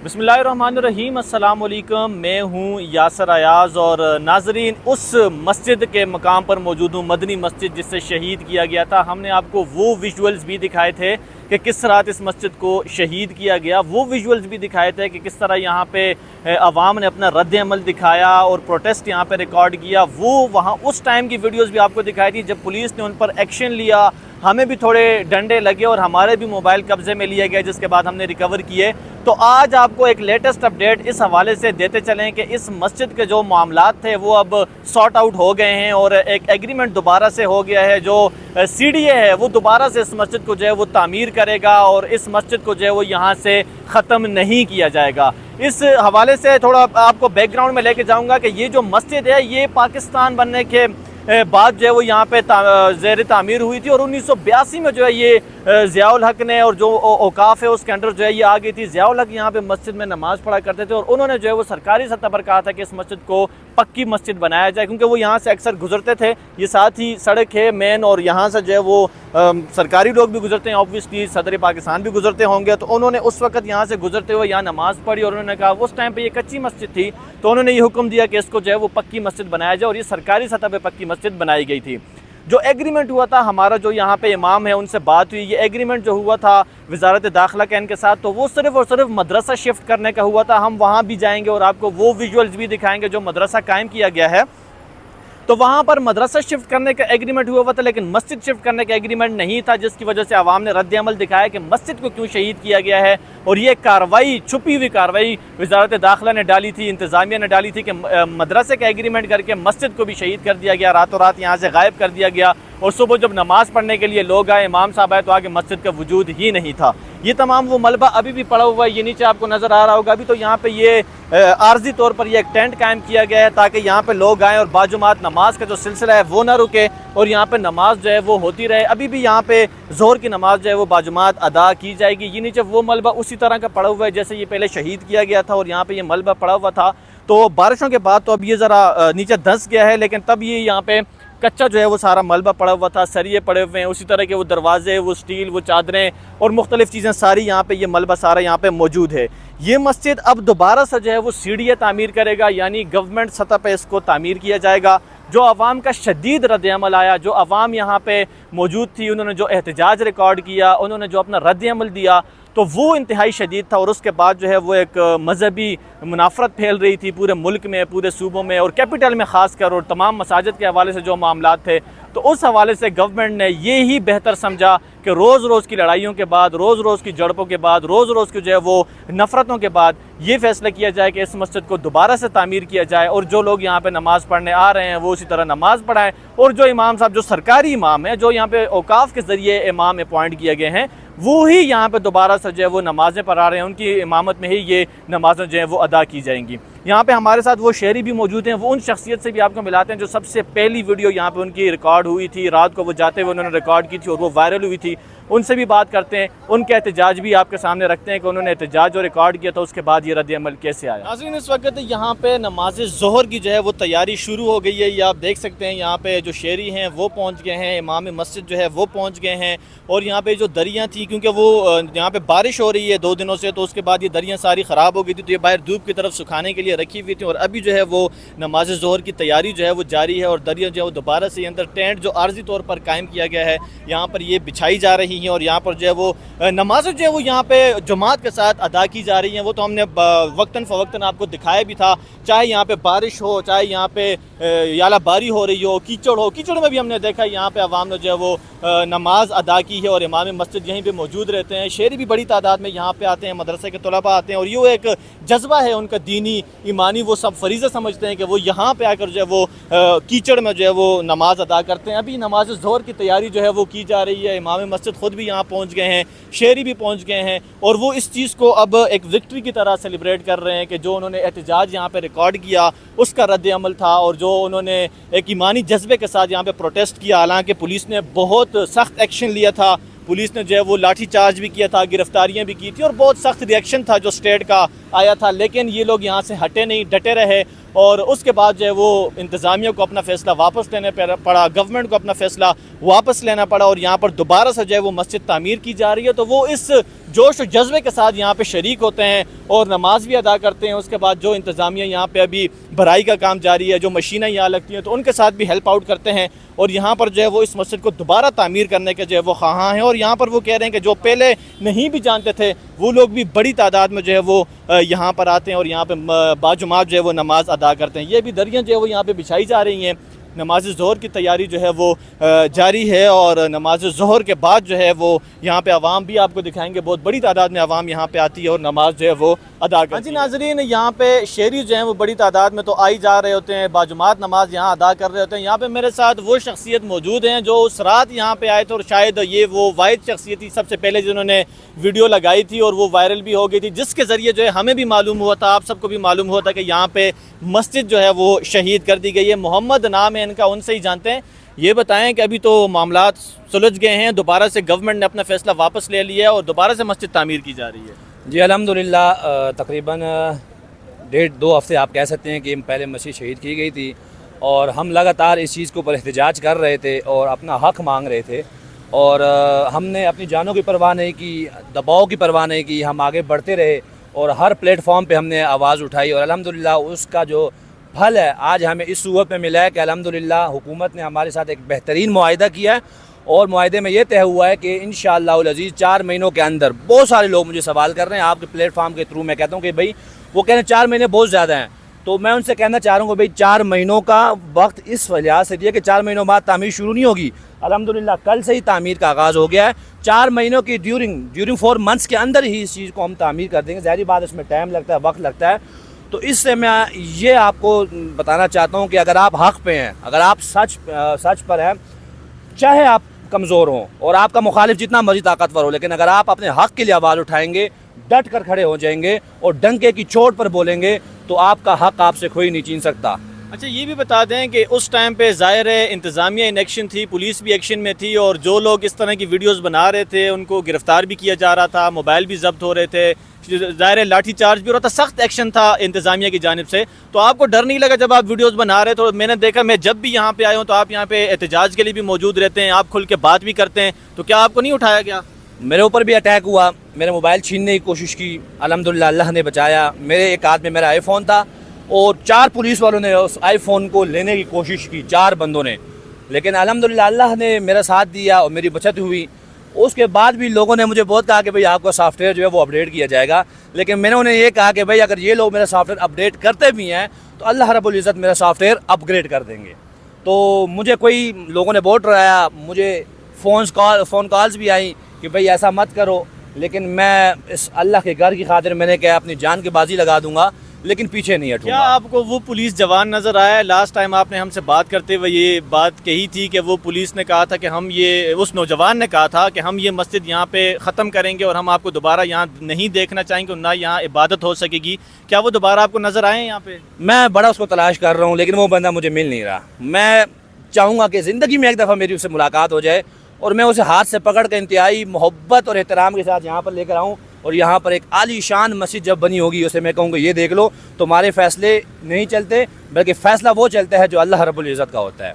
बिस्मिल्लाहिर्रहमानिर्रहीम। अस्सलाम वालेकुम। मैं हूँ यासर अयाज और नाजरीन उस मस्जिद के मकाम पर मौजूद हूँ, मदनी मस्जिद जिससे शहीद किया गया था। हमने आपको वो विजुअल्स भी दिखाए थे कि किस रात इस मस्जिद को शहीद किया गया, वो विजुअल्स भी दिखाए थे कि किस तरह यहाँ पे अवाम ने अपना रद्द अमल दिखाया और प्रोटेस्ट यहाँ पे रिकॉर्ड किया। वो वहाँ उस टाइम की वीडियोस भी आपको दिखाई थी जब पुलिस ने उन पर एक्शन लिया। हमें भी थोड़े डंडे लगे और हमारे भी मोबाइल कब्जे में लिए गए, जिसके बाद हमने रिकवर किए। तो आज आपको एक लेटेस्ट अपडेट इस हवाले से देते चलें कि इस मस्जिद के जो मामलात थे वो अब सॉर्ट आउट हो गए हैं और एक एग्रीमेंट दोबारा से हो गया है। जो सीडीए है वो दोबारा से इस मस्जिद को जो है वो तामीर करेगा और इस मस्जिद को जो है वो यहाँ से ख़त्म नहीं किया जाएगा। इस हवाले से थोड़ा आपको बैकग्राउंड में लेके जाऊँगा कि ये जो मस्जिद है ये पाकिस्तान बनने के बाद जो है वो यहाँ पे ज़ेर तामीर हुई थी और 1982 में जो है ये ज़ियाउल हक ने और जो औकाफ है उसके अंडर जो है ये आ गई थी। ज़ियाउल हक यहाँ पे मस्जिद में नमाज़ पढ़ा करते थे और उन्होंने जो है वो सरकारी सतह पर कहा था कि इस मस्जिद को पक्की मस्जिद बनाया जाए, क्योंकि वो यहाँ से अक्सर गुजरते थे। ये साथ ही सड़क है मेन और यहाँ से जो है वो सरकारी लोग भी गुजरते हैं, ऑब्वियसली सदर पाकिस्तान भी गुजरते होंगे। तो उन्होंने उस वक्त यहाँ से गुजरते हुए यहाँ नमाज़ पढ़ी और उन्होंने कहा, उस टाइम पर ये कच्ची मस्जिद थी, तो उन्होंने ये हुक्म दिया कि इसको जो है वो पक्की मस्जिद बनाया जाए और ये सरकारी सतह पर पक्की मस्जिद बनाई गई थी। जो एग्रीमेंट हुआ था, हमारा जो यहाँ पे इमाम है उनसे बात हुई, ये एग्रीमेंट जो हुआ था वजारत दाखिला के इनके साथ, तो वो सिर्फ़ और सिर्फ मदरसा शिफ्ट करने का हुआ था। हम वहाँ भी जाएंगे और आपको वो विजुअल्स भी दिखाएंगे जो मदरसा कायम किया गया है। तो वहाँ पर मदरसा शिफ्ट करने का एग्रीमेंट हुआ था लेकिन मस्जिद शिफ्ट करने का एग्रीमेंट नहीं था, जिसकी वजह से आवाम ने रद्द अमल दिखाया कि मस्जिद को क्यों शहीद किया गया है। और ये कार्रवाई, छुपी हुई कार्रवाई वजारत दाखिला ने डाली थी, इंतज़ामिया ने डाली थी कि मदरसे का एग्रीमेंट करके मस्जिद को भी शहीद कर दिया गया, रातों रात यहाँ से गायब कर दिया गया। और सुबह जब नमाज़ पढ़ने के लिए लोग आए, इमाम साहब आए, तो आगे मस्जिद का वजूद ही नहीं था। ये तमाम वो मलबा अभी भी पड़ा हुआ है, ये नीचे आपको नज़र आ रहा होगा। अभी तो यहाँ पे ये आर्जी तौर पर ये एक टेंट कायम किया गया है ताकि यहाँ पे लोग आएँ और बाजुमात नमाज का जो सिलसिला है वो ना रुके और यहाँ पे नमाज जो है वो होती रहे। अभी भी यहाँ पे ज़ोहर की नमाज जो है वो बाजुमात अदा की जाएगी। ये नीचे वो मलबा उसी तरह का पड़ा हुआ है जैसे ये पहले शहीद किया गया था और यहाँ पे ये मलबा पड़ा हुआ था। तो बारिशों के बाद तो अब ये ज़रा नीचे धंस गया है, लेकिन तब ये यहाँ पे कच्चा जो है वो सारा मलबा पड़ा हुआ था, सरिये पड़े हुए हैं, उसी तरह के वो दरवाजे, वो स्टील, वो चादरें और मुख्तलिफ चीज़ें सारी यहाँ पे ये मलबा सारा यहाँ पे मौजूद है। ये मस्जिद अब दोबारा से जो है वो सीडीए तामीर करेगा, यानी गवर्नमेंट सतह पे इसको तामीर किया जाएगा। जो आवाम का शदीद रद्द अमल आया, जो आवाम यहाँ पे मौजूद थी, उन्होंने जो एहतजाज रिकॉर्ड किया, उन्होंने जो अपना रद्द अमल दिया, तो वो इंतहाई शदीद था। और उसके बाद जो है वो एक मजहबी मुनाफरत फैल रही थी पूरे मुल्क में, पूरे सूबों में और कैपिटल में ख़ास कर, और तमाम मसाजिद के हवाले से जो मामलात थे। तो उस हवाले से गवर्नमेंट ने ये ही बेहतर समझा कि रोज़ रोज़ की लड़ाइयों के बाद, रोज़ रोज़ की झड़पों के बाद, रोज़ रोज़ की जो है वो नफ़रतों के बाद ये फ़ैसला किया जाए कि इस मस्जिद को दोबारा से तामीर किया जाए और जो लोग यहाँ पे नमाज़ पढ़ने आ रहे हैं वो उसी तरह नमाज़ पढ़ाएं। और जो इमाम साहब, जो सरकारी इमाम है, जो यहाँ पे औकाफ के ज़रिए इमाम अपॉइंट किए गए हैं, वो ही यहाँ पे दोबारा से जो है वो नमाज़ें पढ़ा रहे हैं। उनकी इमामत में ही ये नमाज़ें जो हैं वो अदा की जाएंगी। यहाँ पे हमारे साथ वो शहरी भी मौजूद हैं, वो उन शख्सियत से भी आपको मिलाते हैं जो सबसे पहली वीडियो यहाँ पे उनकी रिकॉर्ड हुई थी, रात को वो जाते हुए उन्होंने रिकॉर्ड की थी और वो वायरल हुई थी। उनसे भी बात करते हैं, उनके एहतजाज भी आपके सामने रखते हैं कि उन्होंने एहतजाज जो रिकॉर्ड किया था उसके बाद ये रद्द अमल कैसे आया। नाज़रीन, इस वक्त यहाँ पे नमाज ज़ोहर की जो है वो तैयारी शुरू हो गई है। ये आप देख सकते हैं, यहाँ पे जो शहरी हैं वो पहुँच गए हैं, इमाम मस्जिद जो है वो पहुँच गए हैं। और यहाँ पे जो दरियाँ थी, क्योंकि वो यहाँ पे बारिश हो रही है 2 दिनों से, तो उसके बाद ये दरियाँ सारी ख़राब हो गई थी, तो ये बाहर धूप की तरफ सुखाने के लिए रखी हुई थी। और अभी जो है वो नमाज ज़ोहर की तैयारी जो है वो जारी है और दरिया जो है वो दोबारा से अंदर टेंट जो आर्जी तौर पर कायम किया गया है यहाँ पर ये बिछाई जा रही हैं और यहाँ पर जो है वो नमाज जो है वो यहाँ पे जमात के साथ अदा की जा रही हैं। वो तो हमने वक्तन फ़वक्तन आपको दिखाया भी था, चाहे यहाँ पे बारिश हो, चाहे यहाँ पे याला बारी हो रही हो, कीचड़ हो, कीचड़ में भी हमने देखा यहाँ पे आवाम ने जो है वो नमाज अदा की है और इमाम मस्जिद यहीं पे मौजूद रहते हैं। शहरी भी बड़ी तादाद में यहाँ पे आते हैं, मदरसे के तलबा आते हैं और ये एक जज्बा है उनका दीनी ईमानी, वो सब फरीज़ा समझते हैं कि वो यहाँ पे आकर जो है वो कीचड़ में जो है वो नमाज अदा करते हैं। अभी नमाज ज़ोहर की तैयारी जो है वो की जा रही है, इमाम मस्जिद ख़ुद भी यहाँ पहुँच गए हैं, शहरी भी पहुँच गए हैं और वो इस चीज़ को अब एक विक्ट्री की तरह सेलिब्रेट कर रहे हैं कि जो उन्होंने एहतजाज यहाँ पे रिकॉर्ड किया उसका रद्द अमल था और जो उन्होंने एक ईमानी जज्बे के साथ यहाँ पे प्रोटेस्ट किया। हालांकि पुलिस ने बहुत सख्त एक्शन लिया था, पुलिस ने जो है वो लाठी चार्ज भी किया था, गिरफ्तारियां भी की थी और बहुत सख्त रिएक्शन था जो स्टेट का आया था, लेकिन ये लोग यहाँ से हटे नहीं, डटे रहे। और उसके बाद जो है वो इंतज़ामिया को अपना फ़ैसला वापस लेने पड़ा, गवर्नमेंट को अपना फ़ैसला वापस लेना पड़ा और यहाँ पर दोबारा से जो है वो मस्जिद तामीर की जा रही है। तो वो इस जोश और जज्बे के साथ यहाँ पे शरीक होते हैं और नमाज भी अदा करते हैं। उसके बाद जो इंतज़ामिया यहाँ पे अभी भराई का काम जारी है, जो मशीनें यहाँ लगती हैं, तो उनके साथ भी हेल्प आउट करते हैं और यहाँ पर जो है वो इस मस्जिद को दोबारा तामीर करने के जो है वो ख़्वाहां हैं। और यहाँ पर वो कह रहे हैं कि जो पहले नहीं भी जानते थे वो लोग भी बड़ी तादाद में जो है वो यहाँ पर आते हैं और यहाँ पे बाजुमात जो है वो नमाज अदा करते हैं। ये भी दरियाँ जो है वो यहाँ पे बिछाई जा रही हैं। नमाज ज़ोहर की तैयारी जो है वो जारी है और नमाज ज़ोहर के बाद जो है वो यहाँ पे आवाम भी आपको दिखाएंगे, बहुत बड़ी तादाद में आवाम यहाँ पे आती है और नमाज जो है वो अदा करती है। जी नाज़रीन, यहाँ पे शहरी जो हैं वो बड़ी तादाद में तो आई जा रहे होते हैं, बाजुमात नमाज यहाँ अदा कर रहे होते हैं। यहाँ पे मेरे साथ वो शख्सियत मौजूद हैं जो उस रात यहाँ पे आए थे और शायद ये वो वाहिद शख्सियत थी सबसे पहले जिन्होंने वीडियो लगाई थी और वो वायरल भी हो गई थी, जिसके ज़रिए जो है हमें भी मालूम हुआ था, आप सबको भी मालूम हुआ था कि यहाँ पे मस्जिद जो है वो शहीद कर दी गई है। मोहम्मद नाम है इनका, उनसे ही जानते हैं। ये बताएं कि अभी तो मामलात सुलझ गए हैं, दोबारा से गवर्नमेंट ने अपना फ़ैसला वापस ले लिया है और दोबारा से मस्जिद तामीर की जा रही है। जी अल्हम्दुलिल्लाह, तकरीबन 1.5-2 हफ़्ते आप कह सकते हैं कि पहले मस्जिद शहीद की गई थी और हम लगातार इस चीज़ के ऊपर एहतजाज कर रहे थे और अपना हक़ मांग रहे थे और हमने अपनी जानों की परवाह नहीं की, दबाव की परवाह नहीं की, हम आगे बढ़ते रहे और हर प्लेटफॉर्म पे हमने आवाज़ उठाई और अल्हम्दुलिल्लाह उसका जो फल है आज हमें इस सूरत में मिला है कि अल्हम्दुलिल्लाह हुकूमत ने हमारे साथ एक बेहतरीन मुआहिदा किया है और मुआहिदे में ये तय हुआ है कि इंशाअल्लाह अज़ीज़ 4 महीनों के अंदर, बहुत सारे लोग मुझे सवाल कर रहे हैं आपके प्लेटफार्म के थ्रू, मैं कहता हूँ कि भाई वो कह रहे हैं 4 महीने बहुत ज़्यादा हैं, तो मैं उनसे कहना चाह रहा हूँ कि भाई 4 महीनों का वक्त इस लिहाज से दिया कि 4 महीनों बाद तामीर शुरू नहीं होगी। अल्हम्दुलिल्लाह कल से ही तामीर का आगाज़ हो गया है। 4 महीनों की ड्यूरिंग 4 मंथ्स के अंदर ही इस चीज़ को हम तामीर कर देंगे। ज़ाहिर बात इसमें टाइम लगता है, वक्त लगता है। तो इससे मैं ये आपको बताना चाहता हूँ कि अगर आप हक़ पे हैं, अगर आप सच पर हैं, चाहे आप कमज़ोर हों और आपका मुखालिफ जितना मर्जी ताकतवर हो, लेकिन अगर आप अपने हक़ के लिए आवाज़ उठाएंगे, डट कर खड़े हो जाएंगे और डंके की चोट पर बोलेंगे तो आपका हक़ आपसे कोई नहीं छीन सकता। अच्छा, ये भी बता दें कि उस टाइम पे ज़ाहिर है इंतज़ामिया इन एक्शन थी, पुलिस भी एक्शन में थी और जो लोग इस तरह की वीडियोस बना रहे थे उनको गिरफ़्तार भी किया जा रहा था, मोबाइल भी जब्त हो रहे थे, ज़ाहिर है लाठी चार्ज भी हो रहा था, सख्त एक्शन था इंतज़ामिया की जानिब से। तो आपको डर नहीं लगा जब आप वीडियोस बना रहे? तो मैंने देखा, मैं जब भी यहाँ पे आया हूँ तो आप यहाँ पे एहतजाज के लिए भी मौजूद रहते हैं, आप खुल के बात भी करते हैं, तो क्या आपको नहीं उठाया गया? मेरे ऊपर भी अटैक हुआ, मेरे मोबाइल छीनने की कोशिश की, अल्हम्दुलिल्लाह अल्लाह ने बचाया। मेरे एक हाथ में मेरा आईफोन था और 4 पुलिस वालों ने उस आईफोन को लेने की कोशिश की, 4 बंदों ने, लेकिन अल्हम्दुलिल्लाह अल्लाह ने मेरा साथ दिया और मेरी बचत हुई। उसके बाद भी लोगों ने मुझे बहुत कहा कि भाई आपका सॉफ्टवेयर जो है वो अपडेट किया जाएगा, लेकिन मैंने उन्हें ये कहा कि भाई अगर ये लोग मेरा सॉफ्टवेयर अपडेट करते भी हैं तो अल्लाह रब्बुल इज़्ज़त मेरा सॉफ्टवेयर अपग्रेड कर देंगे। तो मुझे कोई लोगों ने बहुत डराया, मुझे फ़ोन कॉल्स भी आई कि भाई ऐसा मत करो, लेकिन मैं इस अल्लाह के घर की खातिर मैंने कहा अपनी जान की बाजी लगा दूंगा, लेकिन पीछे नहीं हटूंगा। क्या आपको वो पुलिस जवान नज़र आया? लास्ट टाइम आपने हमसे बात करते हुए ये बात कही थी कि वो पुलिस ने कहा था कि हम ये, उस नौजवान ने कहा था कि हम ये मस्जिद यहाँ पे ख़त्म करेंगे और हम आपको दोबारा यहाँ नहीं देखना चाहेंगे, ना यहाँ इबादत हो सकेगी। क्या वो दोबारा आपको नज़र आए यहाँ पे? मैं बड़ा उसको तलाश कर रहा हूँ, लेकिन वो बंदा मुझे मिल नहीं रहा। मैं चाहूँगा कि ज़िंदगी में एक दफ़ा मेरी उससे मुलाकात हो जाए और मैं उसे हाथ से पकड़ कर इंतहाई मोहब्बत और एहतराम के साथ यहाँ पर लेकर आऊँ और यहाँ पर एक आलीशान मस्जिद जब बनी होगी उसे मैं कहूँगा ये देख लो, तुम्हारे फैसले नहीं चलते बल्कि फ़ैसला वो चलता है जो अल्लाह रब्बुल इज़्ज़त का होता है।